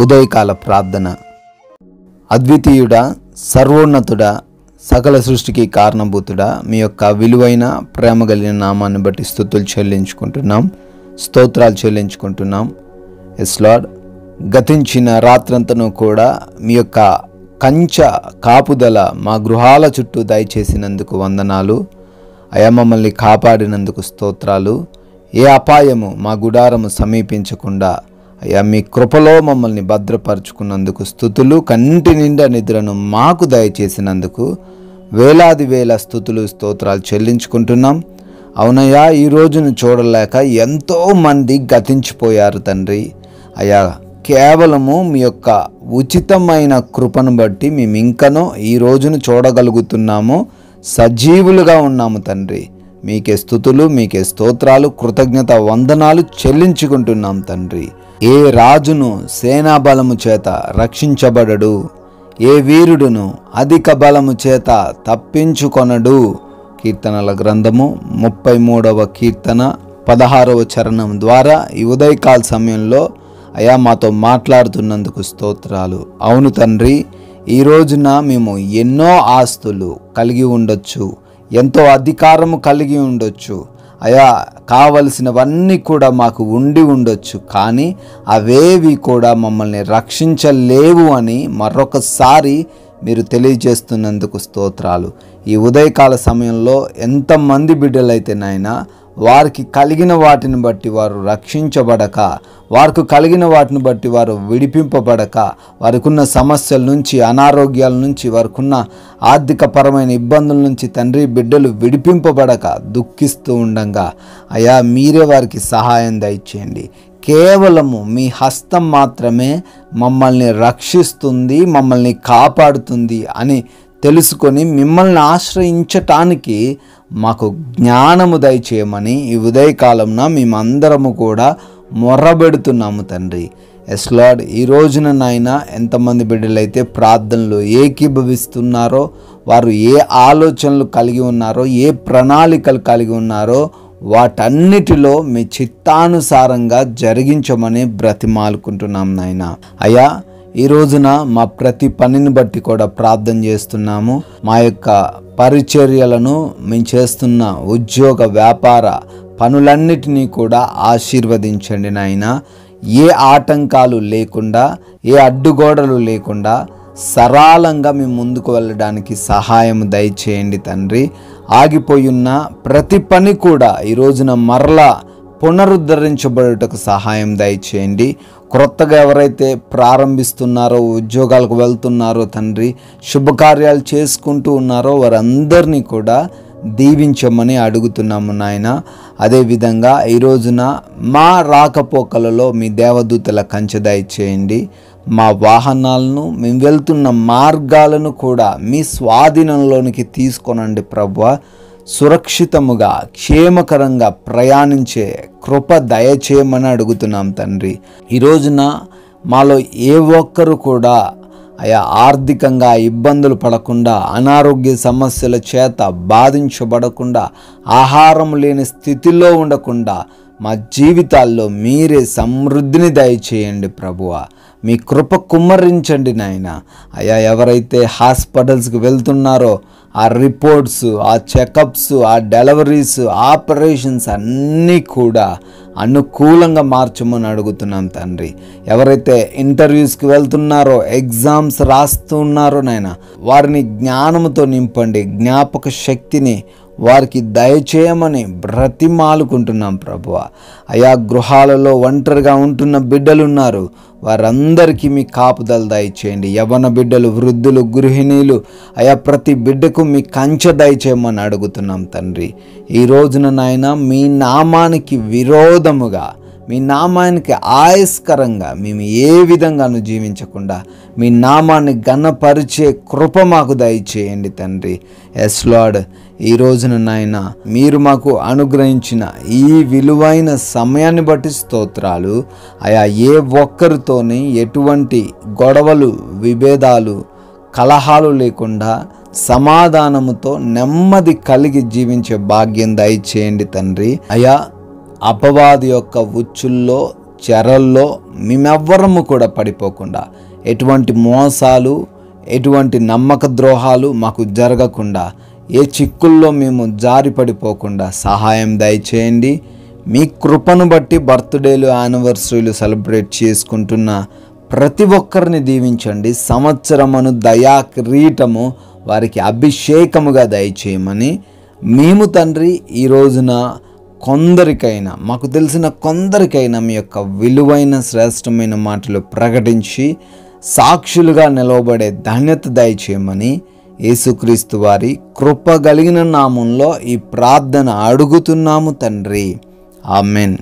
ఉదయకాల ప్రార్థన. అద్వితీయుడా, సర్వోన్నతుడా, సకల సృష్టికి కారణభూతుడా, మీ యొక్క విలువైన ప్రేమ కలిగిన నామాన్ని బట్టి స్తుతులు చెల్లించుకుంటున్నాం, స్తోత్రాలు చెల్లించుకుంటున్నాం. ఎస్ లార్డ్, గతించిన రాత్రంతను కూడా మీ యొక్క కంచె కాపుదల మా గృహాల చుట్టూ దయచేసినందుకు వందనాలు. అయా, మమ్మల్ని కాపాడినందుకు స్తోత్రాలు. ఏ అపాయము మా గుడారము సమీపించకుండా అయ్యా మీ కృపలో మమ్మల్ని భద్రపరుచుకున్నందుకు స్తుతులు. కంటి నిండా నిద్రను మాకు దయచేసినందుకు వేలాది వేల స్తుతులు స్తోత్రాలు చెల్లించుకుంటున్నాం. అవునయ్యా, ఈ రోజును చూడలేక ఎంతోమంది గతించిపోయారు తండ్రి. అయ్యా, కేవలము మీ యొక్క ఉచితమైన కృపను బట్టి మేము ఇంకనూ ఈ రోజును చూడగలుగుతున్నాము, సజీవులుగా ఉన్నాము తండ్రి. మీకే స్తుతులు, మీకే స్తోత్రాలు, కృతజ్ఞత వందనాలు చెల్లించుకుంటున్నాం తండ్రి. ఏ రాజును సేనాబలము చేత రక్షించబడడు, ఏ వీరుడును అధిక బలము చేత తప్పించుకొనడు. కీర్తనల గ్రంథము 33వ కీర్తన 16వ చరణం ద్వారా ఈ ఉదయకాల సమయంలో అయా మాతో మాట్లాడుతున్నందుకు స్తోత్రాలు. అవును తండ్రి, ఈ రోజున మేము ఎన్నో ఆస్తులు కలిగి ఉండొచ్చు, ఎంతో అధికారము కలిగి ఉండొచ్చు, అయా కావలసినవన్నీ కూడా మాకు ఉండి ఉండొచ్చు, కానీ అవేవి కూడా మమ్మల్ని రక్షించలేవు అని మరొకసారి మీరు తెలియజేస్తున్నందుకు స్తోత్రాలు. ఈ ఉదయకాల సమయంలో ఎంతమంది బిడ్డలైతే నాయనా వారికి కలిగిన వాటిని బట్టి వారు రక్షించబడక, వారికి కలిగిన వాటిని బట్టి వారు విడిపింపబడక, వారికి ఉన్న సమస్యల నుంచి, అనారోగ్యాల నుంచి, వారికి ఉన్న ఆర్థికపరమైన ఇబ్బందుల నుంచి తండ్రి బిడ్డలు విడిపింపబడక దుఃఖిస్తూ ఉండగా అయా మీరే వారికి సహాయం దయచేయండి. కేవలము మీ హస్తం మాత్రమే మమ్మల్ని రక్షిస్తుంది, మమ్మల్ని కాపాడుతుంది అని తెలుసుకొని మిమ్మల్ని ఆశ్రయించటానికి మాకు జ్ఞానము దయచేయమని ఈ ఉదయకాలంన మేమందరము కూడా మొర్రబెడుతున్నాము తండ్రి. ఎస్ లార్డ్, ఈ రోజున నాయనా ఎంతమంది బిడ్డలైతే ప్రార్థనలు ఏకీభవిస్తున్నారో, వారు ఏ ఆలోచనలు కలిగి ఉన్నారో, ఏ ప్రణాళికలు కలిగి ఉన్నారో వాటన్నిటిలో మీ చిత్తానుసారంగా జరిగించమని బ్రతిమాలుకుంటున్నాం నాయనా. అయ్యా, ఈ రోజున మా ప్రతి పనిని బట్టి కూడా ప్రార్థన చేస్తున్నాము. మా యొక్క పరిచర్యలను మేము చేస్తున్న ఉద్యోగ వ్యాపార పనులన్నిటినీ కూడా ఆశీర్వదించండి నాయన. ఏ ఆటంకాలు లేకుండా, ఏ అడ్డుగోడలు లేకుండా సరళంగా మేము ముందుకు వెళ్ళడానికి సహాయం దయచేయండి తండ్రి. ఆగిపోయున్న ప్రతి పని కూడా ఈ రోజున మరలా పునరుద్ధరించబడుటకు సహాయం దయచేయండి. క్రొత్తగా ఎవరైతే ప్రారంభిస్తున్నారో, ఉద్యోగాలకు వెళ్తున్నారో తండ్రి, శుభకార్యాలు చేసుకుంటూ ఉన్నారో వారందరినీ కూడా దీవించమని అడుగుతున్నాము నాయన. అదేవిధంగా ఈ రోజున మా రాకపోకలలో మీ దేవదూతల కంచె దయచేయండి. మా వాహనాలను, మేము వెళ్తున్న మార్గాలను కూడా మీ స్వాధీనంలోనికి తీసుకొనండి ప్రభువా. సురక్షితముగా, క్షేమకరంగా ప్రయాణించే కృప దయచేయమని అడుగుతున్నాం తండ్రి. ఈ రోజున మాలో ఏ ఒక్కరు కూడా అయా ఆర్థికంగా ఇబ్బందులు పడకుండా, అనారోగ్య సమస్యల చేత బాధించబడకుండా, ఆహారం లేని స్థితిలో ఉండకుండా మా జీవితాల్లో మీరే సమృద్ధిని దయచేయండి ప్రభువా. మీ కృప కుమ్మరించండి నాయన. అయా, ఎవరైతే హాస్పిటల్స్కి వెళ్తున్నారో ఆ రిపోర్ట్స్, ఆ చెకప్స్, ఆ డెలివరీస్, ఆపరేషన్స్ అన్నీ కూడా అనుకూలంగా మార్చమని అడుగుతున్నాం తండ్రి. ఎవరైతే ఇంటర్వ్యూస్కి వెళ్తున్నారో, ఎగ్జామ్స్ రాస్తున్నారో నాయన, వారిని జ్ఞానంతో నింపండి, జ్ఞాపక శక్తిని వారికి దయచేయమని బ్రతిమాలుకుంటున్నాం ప్రభువా. అయా, గృహాలలో ఒంటరిగా ఉంటున్న బిడ్డలు ఉన్నారు, వారందరికీ మీ కాపుదల దయచేయండి. యవ్వన బిడ్డలు, వృద్ధులు, గృహిణీలు, అయా ప్రతి బిడ్డకు మీ కంచె దయచేయమని అడుగుతున్నాం తండ్రి. ఈ రోజున నాయన మీ నామానికి విరోధముగా, మీ నామానికి ఆయస్కరంగా మేము ఏ విధంగానూ జీవించకుండా మీ నామాన్ని ఘనపరిచే కృప మాకు దయచేయండి తండ్రి. ఎస్ లార్డ్, ఈ రోజున నాయన మీరు మాకు అనుగ్రహించిన ఈ విలువైన సమయాన్ని బట్టి స్తోత్రాలు. అయా, ఏ ఒక్కరితోని ఎటువంటి గొడవలు, విభేదాలు, కలహాలు లేకుండా సమాధానముతో నెమ్మది కలిగి జీవించే భాగ్యం దయచేయండి తండ్రి. అయా, అపవాది యొక్క ఉచ్చుల్లో చెరల్లో మేమెవ్వరము కూడా పడిపోకుండా, ఎటువంటి మోసాలు, ఎటువంటి నమ్మక ద్రోహాలు మాకు జరగకుండా, ఏ చిక్కుల్లో మేము జారి పడిపోకుండా సహాయం దయచేయండి. మీ కృపను బట్టి బర్త్డేలు, యానివర్సరీలు సెలబ్రేట్ చేసుకుంటున్న ప్రతి ఒక్కరిని దీవించండి. సంవత్సరమును దయా కిరీటము వారికి అభిషేకముగా దయచేయమని మేము తండ్రి ఈ రోజున కొందరికైనా, మాకు తెలిసిన కొందరికైనా మీ యొక్క విలువైన శ్రేష్టమైన మాటలు ప్రకటించి సాక్షులుగా నిలవబడే ధన్యత దయచేయమని యేసుక్రీస్తు వారి కృప కలిగిన నామంలో ఈ ప్రార్థన అడుగుతున్నాము తండ్రి. ఆమెన్.